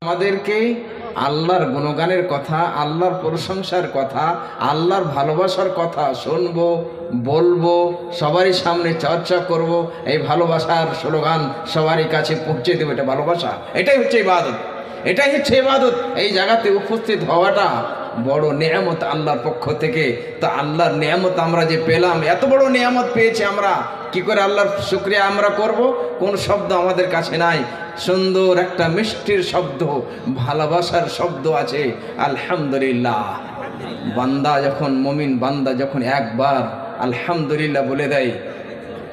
আমাদেরকে আল্লাহর গুণগানের কথা, আল্লাহর প্রশংসার কথা, আল্লাহর ভালোবাসার কথা শুনবো, বলবো, সবারই সামনে চর্চা করব। এই ভালোবাসার স্লোগান সবারই কাছে পৌঁছে দেবো। এটা ভালোবাসা, এটাই হচ্ছে ইবাদত, এটাই হচ্ছে ইবাদত। এই জায়গাতে উপস্থিত হওয়াটা বড় নেয়ামত আল্লাহর পক্ষ থেকে। তা আল্লাহর নেয়ামত আমরা যে পেলাম, এত বড় নেয়ামত পেয়েছি, আমরা কি করে আল্লাহর শুকরিয়া আমরা করব? কোন শব্দ আমাদের কাছে নাই। সুন্দর একটা মিষ্টির শব্দ, ভালোবাসার শব্দ আছে, আলহামদুলিল্লাহ। বান্দা যখন, মুমিন বান্দা যখন একবার আলহামদুলিল্লাহ বলে দেয়,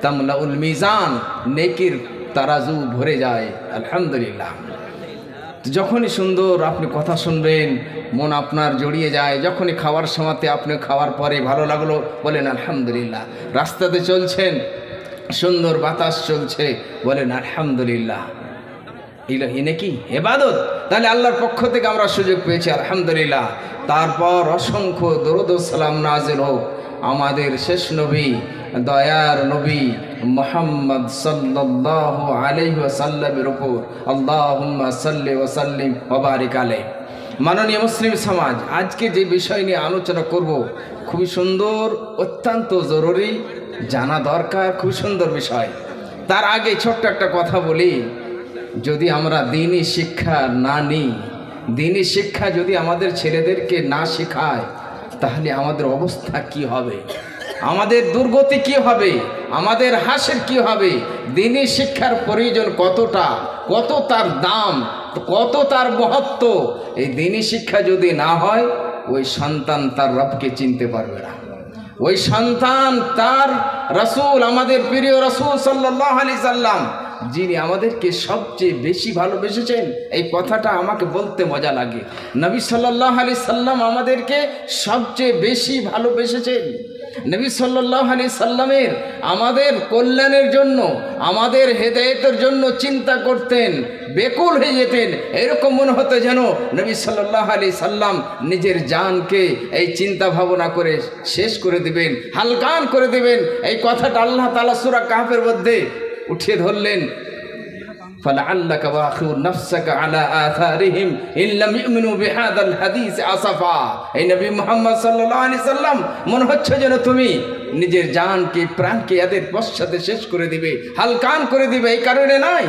তামলাউল মিজান, নেকির তারাজু ভরে যায়। আলহামদুলিল্লাহ। যখনই সুন্দর আপনি কথা শুনবেন, মন আপনার জড়িয়ে যায়। যখনই খাওয়ার সময়তে আপনি খাওয়ার পরে ভালো লাগলো, বলেন আলহামদুলিল্লাহ। রাস্তাতে চলছেন, সুন্দর বাতাস চলছে, বলেন আলহামদুলিল্লাহ। এনে কি ইবাদত? তাহলে আল্লাহর পক্ষ থেকে আমরা সুযোগ পেয়েছি, আলহামদুলিল্লাহ। তারপর অসংখ্য দরুদ ও সালাম নাজিল হোক আমাদের শেষ নবী, দয়ার নবী মুহাম্মদ সাল্লাল্লাহু আলাইহি ওয়াসাল্লামের উপর। আল্লাহুম্মা সাল্লি ওয়া সাল্লিম ওয়া বারিক আলাইহি। মাননীয় মুসলিম সমাজ, আজকে যে বিষয় নিয়ে আলোচনা করব খুবই সুন্দর, অত্যন্ত জরুরি, জানা দরকার, খুব সুন্দর বিষয়। তার আগে ছোট্ট একটা কথা বলি, যদি আমরা দ্বীনি শিক্ষা না নিই, দ্বীনি শিক্ষা যদি আমাদের ছেলেদেরকে না শেখায়, তাহলে আমাদের অবস্থা কি হবে, আমাদের দুর্গতি কি হবে, আমাদের হাসির কি হবে? দ্বীনি শিক্ষার প্রয়োজন কতটা, কত তার দাম, কত তার মহত্ব। এই দ্বীনি শিক্ষা যদি না হয়, ওই সন্তান তার রবকে চিনতে পারবে না। ওই সন্তান তার রাসূল, আমাদের প্রিয় রাসূল সাল্লাল্লাহু আলাইহি সাল্লাম, যিনি আমাদেরকে সবচেয়ে বেশি ভালোবেসেছেন। এই কথাটা আমাকে বলতে মজা লাগে। নবী সাল্লাল্লাহু আলাইহি সাল্লাম আমাদেরকে সবচেয়ে বেশি ভালোবেসেছেন। নবী সাল্লাল্লাহু আলাইহি সাল্লামের আমাদের কল্যাণের জন্য, আমাদের হেদায়েতের জন্য চিন্তা করতেন, বেকুল হয়ে যেতেন। এরকম মনে হতো যেন নবী সাল্লাল্লাহু আলাইহি সাল্লাম নিজের জানকে এই চিন্তা ভাবনা করে শেষ করে দিবেন, হালকান করে দিবেন। এই কথাটা আল্লাহ তাআলা সূরা কাহফের মধ্যে উঠিয়ে ধরলেন, فلعلك باخع نفسك على آثارهم إن لم يؤمنوا بهذا الحديث أسفا। এই নবী মুহাম্মদ সাল্লাল্লাহু আলাইহি সাল্লাম, মনে হচ্ছে যেন তুমি নিজের জানকে, প্রাণকে এদের পশ্চাতে শেষ করে দিবে, হালকান করে দিবে। এই কারণে নয়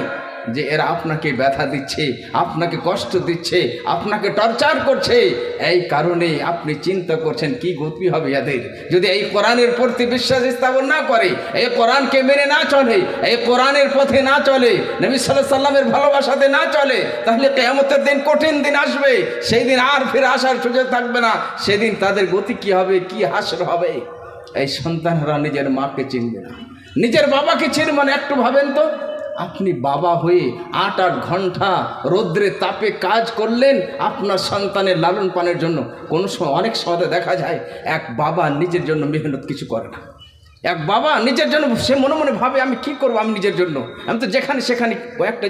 যে এরা আপনাকে ব্যথা দিচ্ছে, আপনাকে কষ্ট দিচ্ছে, আপনাকে টর্চার করছে। এই কারণেই আপনি চিন্তা করছেন কি গতি হবে এদের, যদি এই কোরআনের প্রতি বিশ্বাস স্থাপন না করে, এই কোরআনকে মেনে না চলে, এই কোরআনের পথে না চলে, নবী সাল্লাল্লাহু আলাইহি সাল্লামের ভালোবাসাতে না চলে, তাহলে কিয়ামতের দিন কঠিন দিন আসবে। সেই দিন আর ফিরে আসার সুযোগ থাকবে না। সেদিন তাদের গতি কি হবে, কি হাসর হবে? এই সন্তানরা নিজের মাকে চিনবে না, নিজের বাবাকে চিনবে না। একটু ভাবেন তো, আপনি বাবা হয়ে ৮-৮ ঘন্টা রৌদ্রে তাপে কাজ করলেন আপনার সন্তানের লালন পালনের জন্য। কোনো সময়, অনেক সময় দেখা যায় এক বাবা নিজের জন্য মেহনত কিছু করে না। এক বাবা নিজের জন্য, সে মনে মনে ভাবে আমি কি করব, আমি নিজের জন্য, আমি তো যেখানে সেখানে কয়েকটা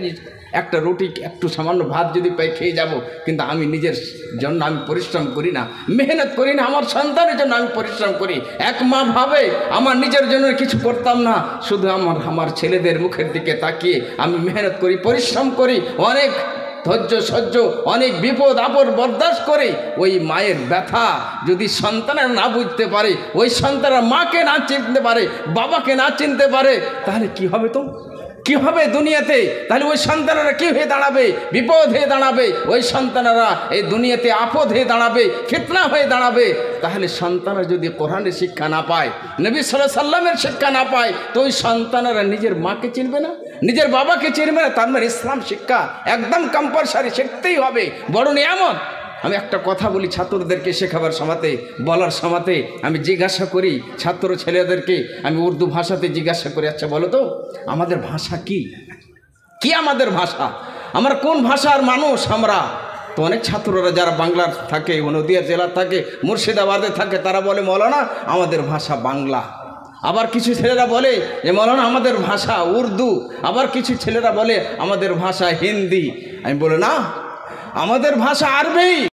একটা রুটি, একটু সামান্য ভাত যদি পাই খেয়ে যাব, কিন্তু আমি নিজের জন্য আমি পরিশ্রম করি না, মেহনত করি না। আমার সন্তানের জন্য আমি পরিশ্রম করি। এক মা ভাবে আমার নিজের জন্য কিছু করতাম না, শুধু আমার ছেলেদের মুখের দিকে তাকিয়ে আমি মেহনত করি, পরিশ্রম করি, অনেক ধৈর্য সহ্য, অনেক বিপদ আপদ বরদাস্ত করে। ওই মায়ের ব্যথা যদি সন্তানেরা না বুঝতে পারে, ওই সন্তানরা মাকে না চিনতে পারে, বাবাকে না চিনতে পারে, তাহলে কি হবে? তো কি হবে দুনিয়াতে? তাহলে ওই সন্তানেরা কি হয়ে দাঁড়াবে? বিপদ হয়ে দাঁড়াবে। ওই সন্তানেরা এই দুনিয়াতে আপদ হয়ে দাঁড়াবে, ফিতনা হয়ে দাঁড়াবে। তাহলে সন্তানরা যদি কোরআনের শিক্ষা না পায়, নবী সাল্লাল্লাহু আলাইহি সাল্লামের শিক্ষা না পায়, তো ওই সন্তানেরা নিজের মাকে চিনবে না, নিজের বাবাকে চিনবে না। তার মানে ইসলাম শিক্ষা একদম কম্পালসারি, শিখতেই হবে, বড় নিয়ামত। আমি একটা কথা বলি ছাত্রদেরকে শেখাবার সময়তে, বলার সময়তে আমি জিজ্ঞাসা করি ছাত্র ছেলেদেরকে, আমি উর্দু ভাষাতে জিজ্ঞাসা করি, আচ্ছা বলো তো আমাদের ভাষা কি? কি আমাদের ভাষা? আমরা কোন ভাষার মানুষ? আমরা তো অনেক ছাত্ররা যারা বাংলার থাকে, নদিয়া জেলার থাকে, মুর্শিদাবাদে থাকে, তারা বলে মৌলানা আমাদের ভাষা বাংলা। আবার কিছু ছেলেরা বলে যে মৌলানা আমাদের ভাষা উর্দু। আবার কিছু ছেলেরা বলে আমাদের ভাষা হিন্দি। আমি বলি না, আমাদের ভাষা আরবি।